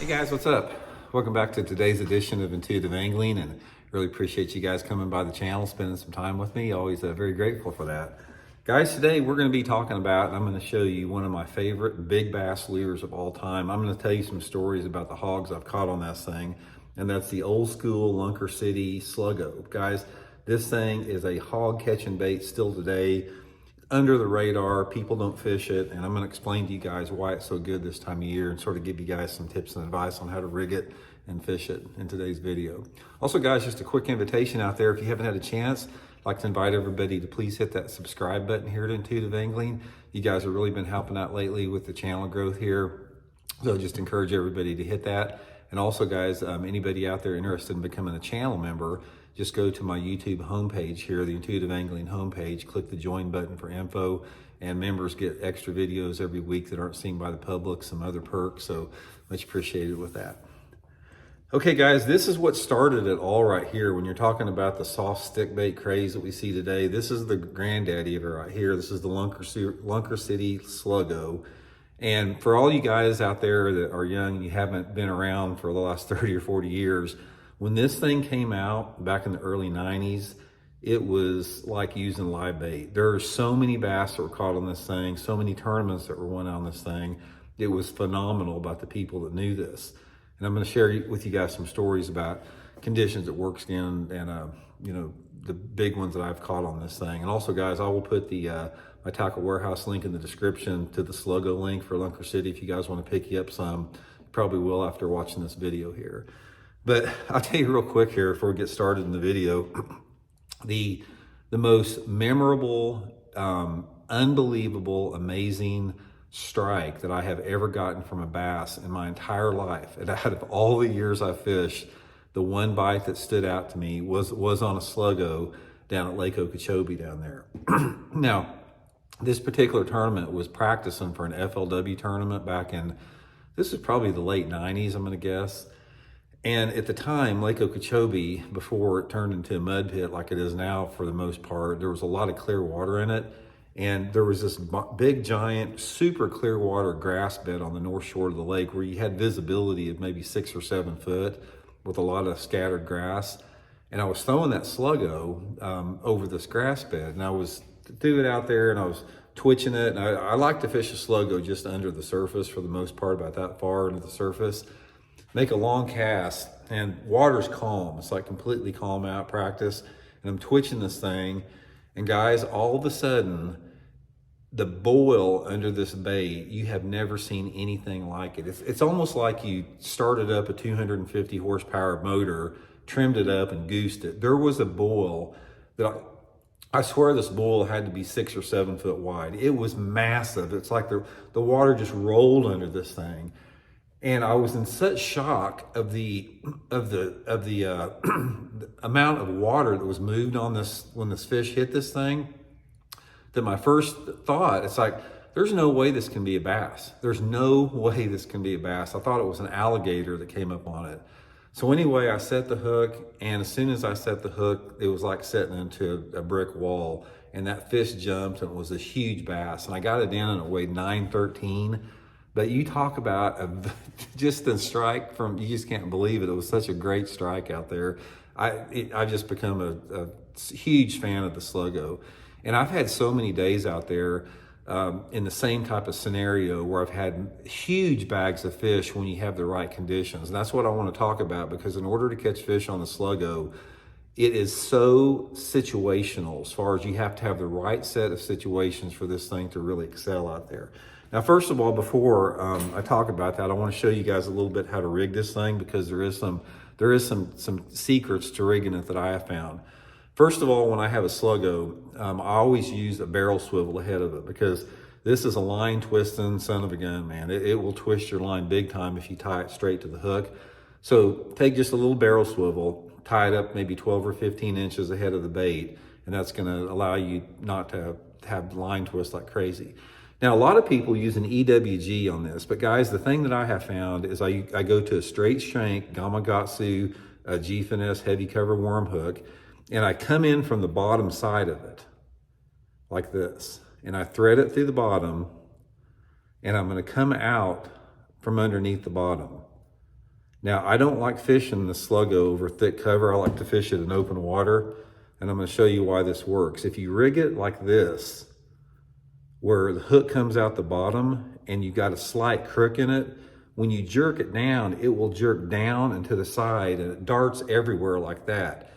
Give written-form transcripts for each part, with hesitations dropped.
Guys, what's up? Welcome back to today's edition of Intuitive Angling, and really appreciate you guys coming by the channel, spending some time with me. Always very grateful for that. Guys, today we're going to be talking about, and I'm going to show you one of my favorite big bass lures of all time. I'm going to tell you some stories about the hogs I've caught on this thing, and that's the old school Lunker City Sluggo. Guys, this thing is a hog catching bait still today. Under the radar, people don't fish it, and I'm going to explain to you guys why it's so good this time of year and sort of give you guys some tips and advice on how to rig it and fish it in today's video. Also, guys, just a quick invitation out there. If you haven't had a chance, I'd like to invite everybody to please hit that subscribe button here at Intuitive Angling. You guys have really been helping out lately with the channel growth here, so just encourage everybody to hit that. And also, guys, anybody out there interested in becoming a channel member, just go to my YouTube homepage here, the Intuitive Angling homepage, click the join button for info, and members get extra videos every week that aren't seen by the public, some other perks, so much appreciated with that. Okay, guys, this is what started it all right here. When you're talking about the soft stick bait craze that we see today, this is the granddaddy of it right here. This is the Lunker City Sluggo. And for all you guys out there that are young and you haven't been around for the last 30 or 40 years, when this thing came out back in the early 90s, it was like using live bait. There are so many bass that were caught on this thing, so many tournaments that were won on this thing. It was phenomenal about the people that knew this. And I'm going to share with you guys some stories about conditions it works in and, you know, the big ones that I've caught on this thing. And also, guys, I will put the my Tackle Warehouse link in the description to the Sluggo link for Lunker City if you guys want to pick you up some. You probably will after watching this video here. But I'll tell you real quick here before we get started in the video, the most memorable, unbelievable, amazing strike that I have ever gotten from a bass in my entire life, and out of all the years I fished, the one bite that stood out to me was on a Sluggo down at Lake Okeechobee down there. Now, this particular tournament was practicing for an FLW tournament back in, this is probably the late 90s, I'm going to guess. And at the time, Lake Okeechobee, before it turned into a mud pit like it is now for the most part, there was a lot of clear water in it. And there was this big, giant, super clear water grass bed on the north shore of the lake where you had visibility of maybe 6 or 7 foot with a lot of scattered grass. And I was throwing that Sluggo over this grass bed, and I was threw it out there and I was twitching it. And I like to fish a Sluggo just under the surface for the most part, about that far under the surface. Make a long cast, and water's calm. It's like completely calm out practice. And I'm twitching this thing, and guys, all of a sudden, the boil under this bait, you have never seen anything like it. It's almost like you started up a 250 horsepower motor, trimmed it up and goosed it. There was a boil that I swear this boil had to be 6 or 7 foot wide. It was massive. It's like the water just rolled under this thing. And I was in such shock of the amount of water that was moved on this when this fish hit this thing, that my first thought, it's like, there's no way this can be a bass. There's no way this can be a bass. I thought it was an alligator that came up on it. So anyway, I set the hook, and as soon as I set the hook, it was like setting into a brick wall, and that fish jumped, and it was a huge bass. And I got it in, and it weighed 913. But you talk about just the strike from, you just can't believe it. It was such a great strike out there. I've just become a huge fan of the Sluggo. And I've had so many days out there in the same type of scenario where I've had huge bags of fish when you have the right conditions. And that's what I want to talk about, because in order to catch fish on the Sluggo, it is so situational as far as you have to have the right set of situations for this thing to really excel out there. Now, first of all, before I talk about that, I want to show you guys a little bit how to rig this thing, because there is some secrets to rigging it that I have found. First of all, when I have a Sluggo, I always use a barrel swivel ahead of it, because this is a line twisting son of a gun, man. It will twist your line big time if you tie it straight to the hook. So take just a little barrel swivel, tie it up maybe 12 or 15 inches ahead of the bait, and that's going to allow you not to have line twist like crazy. Now, a lot of people use an EWG on this, but guys, the thing that I have found is I go to a straight shank Gamakatsu G-Finesse heavy cover worm hook, and I come in from the bottom side of it, like this, and I thread it through the bottom, and I'm gonna come out from underneath the bottom. Now, I don't like fishing the Sluggo over thick cover. I like to fish it in open water, and I'm going to show you why this works. If you rig it like this, where the hook comes out the bottom and you got a slight crook in it, when you jerk it down, it will jerk down and to the side, and it darts everywhere like that.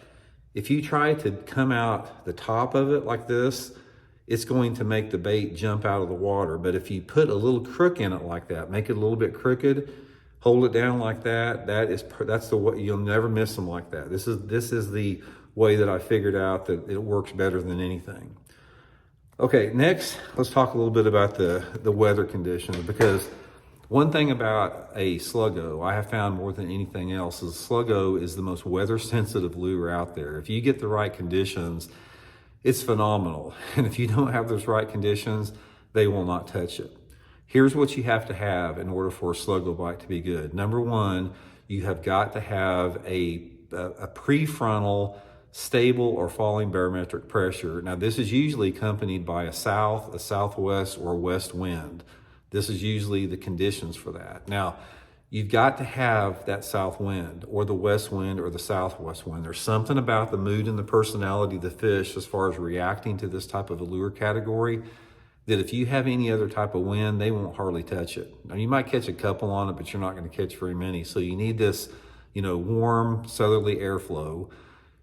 If you try to come out the top of it like this, it's going to make the bait jump out of the water. But if you put a little crook in it like that, make it a little bit crooked, hold it down like that, that's the way. You'll never miss them like that. This is the way that I figured out that it works better than anything. Okay, next, let's talk a little bit about the weather conditions, because one thing about a Sluggo I have found more than anything else is Sluggo is the most weather sensitive lure out there. If you get the right conditions, it's phenomenal. And if you don't have those right conditions, they will not touch it. Here's what you have to have in order for a Sluggo bite to be good. Number one, you have got to have a prefrontal stable or falling barometric pressure. Now, this is usually accompanied by a south, a southwest, or a west wind. This is usually the conditions for that. Now, you've got to have that south wind or the west wind or the southwest wind. There's something about the mood and the personality of the fish as far as reacting to this type of a lure category that if you have any other type of wind, they won't hardly touch it. Now, you might catch a couple on it, but you're not going to catch very many. So you need this, warm southerly airflow.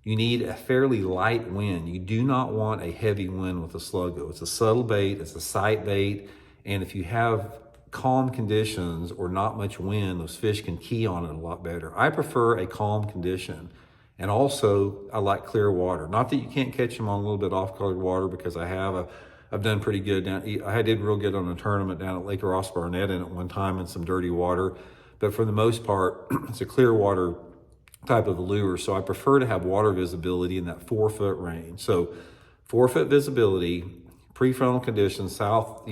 You need a fairly light wind. You do not want a heavy wind with a Sluggo. It's a subtle bait, it's a sight bait, and if you have calm conditions or not much wind, those fish can key on it a lot better. I prefer a calm condition, and also I like clear water. Not that you can't catch them on a little bit off-colored water, because I've done pretty good down. I did real good on a tournament down at Lake Ross Barnett in at one time in some dirty water, but for the most part, it's a clear water type of a lure. So I prefer to have water visibility in that 4 foot range. So 4 foot visibility, prefrontal conditions, south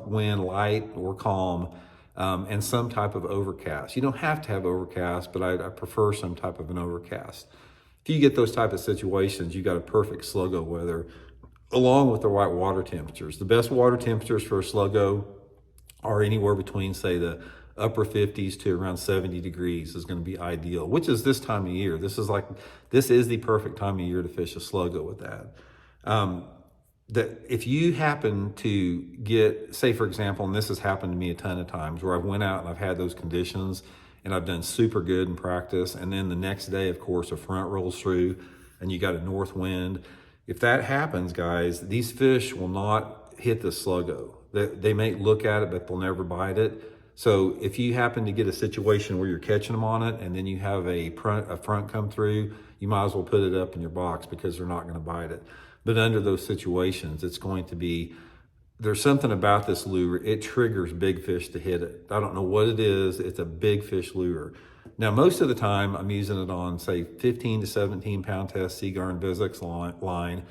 wind, light or calm, and some type of overcast. You don't have to have overcast, but I prefer some type of an overcast. If you get those type of situations, you got a perfect Sluggo weather, along with the right water temperatures. The best water temperatures for a Sluggo are anywhere between, say, the upper 50s to around 70 degrees is going to be ideal, which is this time of year. This is the perfect time of year to fish a Sluggo with that. That if you happen to get, say for example, and this has happened to me a ton of times, where I've went out and I've had those conditions and I've done super good in practice, and then the next day, of course, a front rolls through and you got a north wind. If that happens, guys, these fish will not hit the Sluggo. They may look at it, but they'll never bite it. So if you happen to get a situation where you're catching them on it and then you have a front come through, you might as well put it up in your box, because they're not going to bite it. But under those situations, it's going to be, there's something about this lure, it triggers big fish to hit it. I don't know what it is, it's a big fish lure. Now, most of the time I'm using it on, say, 15 to 17 pound test Seaguar Bizzix line,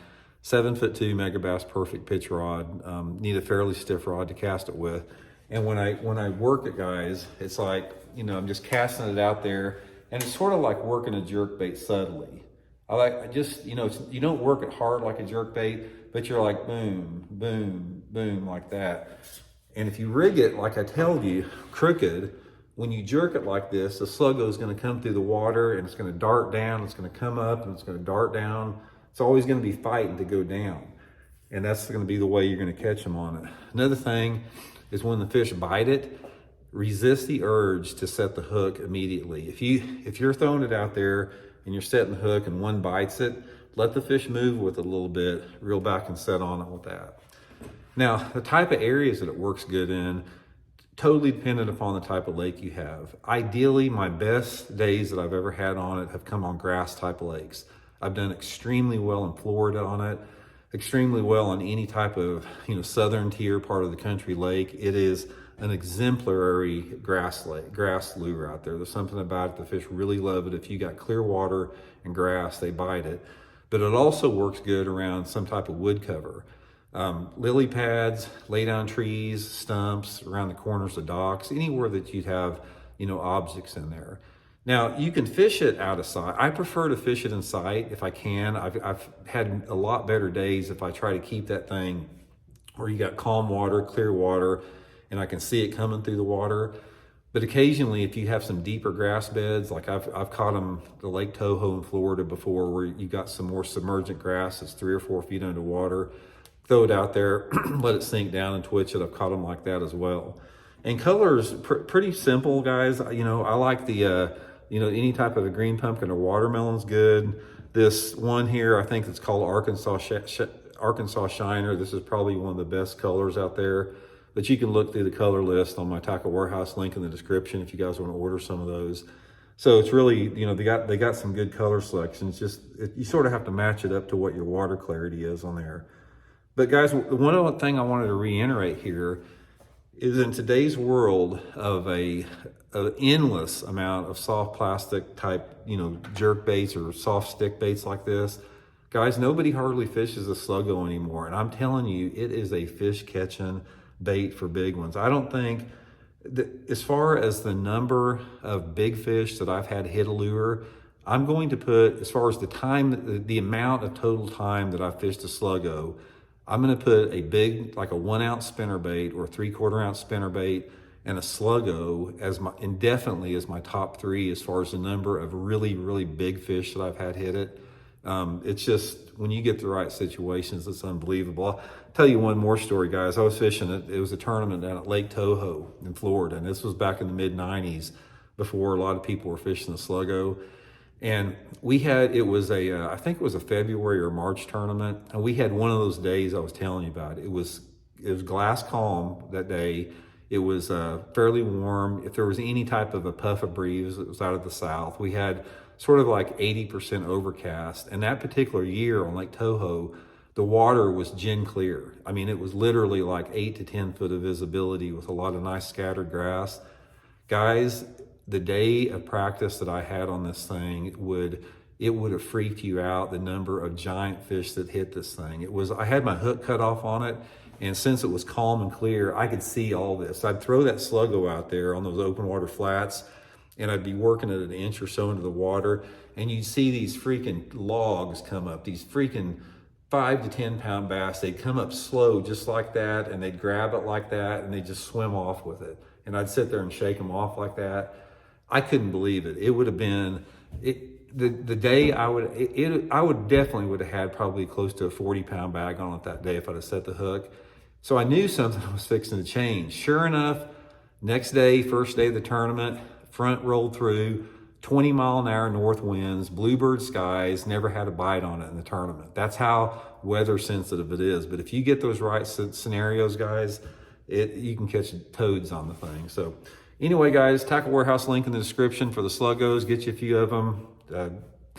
7'2" Megabass Perfect pitch rod. Need a fairly stiff rod to cast it with. And when I work it, guys, it's like, I'm just casting it out there, and it's sort of like working a jerk bait subtly. You don't work it hard like a jerk bait, but you're like boom, boom, boom, like that. And if you rig it, like I told you, crooked, when you jerk it like this, the Sluggo is going to come through the water and it's going to dart down, it's going to come up and it's going to dart down. It's always going to be fighting to go down. And that's going to be the way you're going to catch them on it. Another thing is, when the fish bite it, resist the urge to set the hook immediately. If you're throwing it out there and you're setting the hook and one bites it, let the fish move with it a little bit, reel back and set on it with that. Now, the type of areas that it works good in, totally dependent upon the type of lake you have. Ideally, my best days that I've ever had on it have come on grass type lakes. I've done extremely well in Florida on it, extremely well on any type of southern tier part of the country lake. It is an exemplary grass lure out there. There's something about it, the fish really love it. If you got clear water and grass, they bite it. But it also works good around some type of wood cover. Lily pads, lay down trees, stumps, around the corners of docks, anywhere that you'd have objects in there. Now, you can fish it out of sight. I prefer to fish it in sight if I can. I've had a lot better days if I try to keep that thing where you got calm water, clear water, and I can see it coming through the water. But occasionally, if you have some deeper grass beds, like I've caught them the Lake Toho in Florida before, where you got some more submergent grass that's 3 or 4 feet underwater, throw it out there, let it sink down and twitch it. I've caught them like that as well. And colors, pretty simple, guys. You know, I like the, you know, any type of a green pumpkin or watermelon's good. This one here, I think it's called Arkansas Shiner. This is probably one of the best colors out there. But you can look through the color list on my Tackle Warehouse link in the description if you guys want to order some of those. So it's really, you know, they got some good color selections. You sort of have to match it up to what your water clarity is on there. But guys, one other thing I wanted to reiterate here is in today's world of an endless amount of soft plastic type, you know, jerk baits or soft stick baits like this, guys, nobody hardly fishes a Sluggo anymore. And I'm telling you, it is a fish catching bait for big ones. I don't think that, as far as the number of big fish that I've had hit a lure, I'm going to put, as far as the time, the amount of total time that I've fished a Sluggo, I'm going to put a big, like a 1 ounce spinnerbait or 3/4 ounce spinnerbait and a Sluggo as indefinitely as my top 3 as far as the number of really, really big fish that I've had hit it. It's just, when you get the right situations, it's unbelievable. I'll tell you one more story, guys. I was fishing, it was a tournament down at Lake Toho in Florida, and this was back in the mid-90s before a lot of people were fishing the Sluggo. And we had, it was I think it was a February or March tournament, and we had one of those days I was telling you about. It was glass calm that day. It was fairly warm. If there was any type of a puff of breeze, it was out of the south. We had sort of like 80% overcast. And that particular year on Lake Toho, the water was gin clear. I mean, it was literally like 8 to 10 foot of visibility with a lot of nice scattered grass. Guys, the day of practice that I had on this thing, it would have freaked you out, the number of giant fish that hit this thing. I had my hook cut off on it, and since it was calm and clear, I could see all this. I'd throw that Sluggo out there on those open water flats, and I'd be working at 1 inch or so into the water, and you'd see these freaking logs come up, these freaking 5 to 10 pound bass. They'd come up slow just like that, and they'd grab it like that, and they'd just swim off with it. And I'd sit there and shake them off like that. I couldn't believe it. It would have been, the day I would definitely would have had probably close to a 40 pound bag on it that day if I'd have set the hook. So I knew something was fixing to change. Sure enough, next day, first day of the tournament, front rolled through, 20-mile-an-hour north winds, bluebird skies, never had a bite on it in the tournament. That's how weather sensitive it is. But if you get those right scenarios, guys, you can catch toads on the thing. So anyway, guys, Tackle Warehouse link in the description for the Sluggos. Get you a few of them.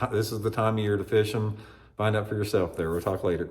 This is the time of year to fish them. Find out for yourself there. We'll talk later.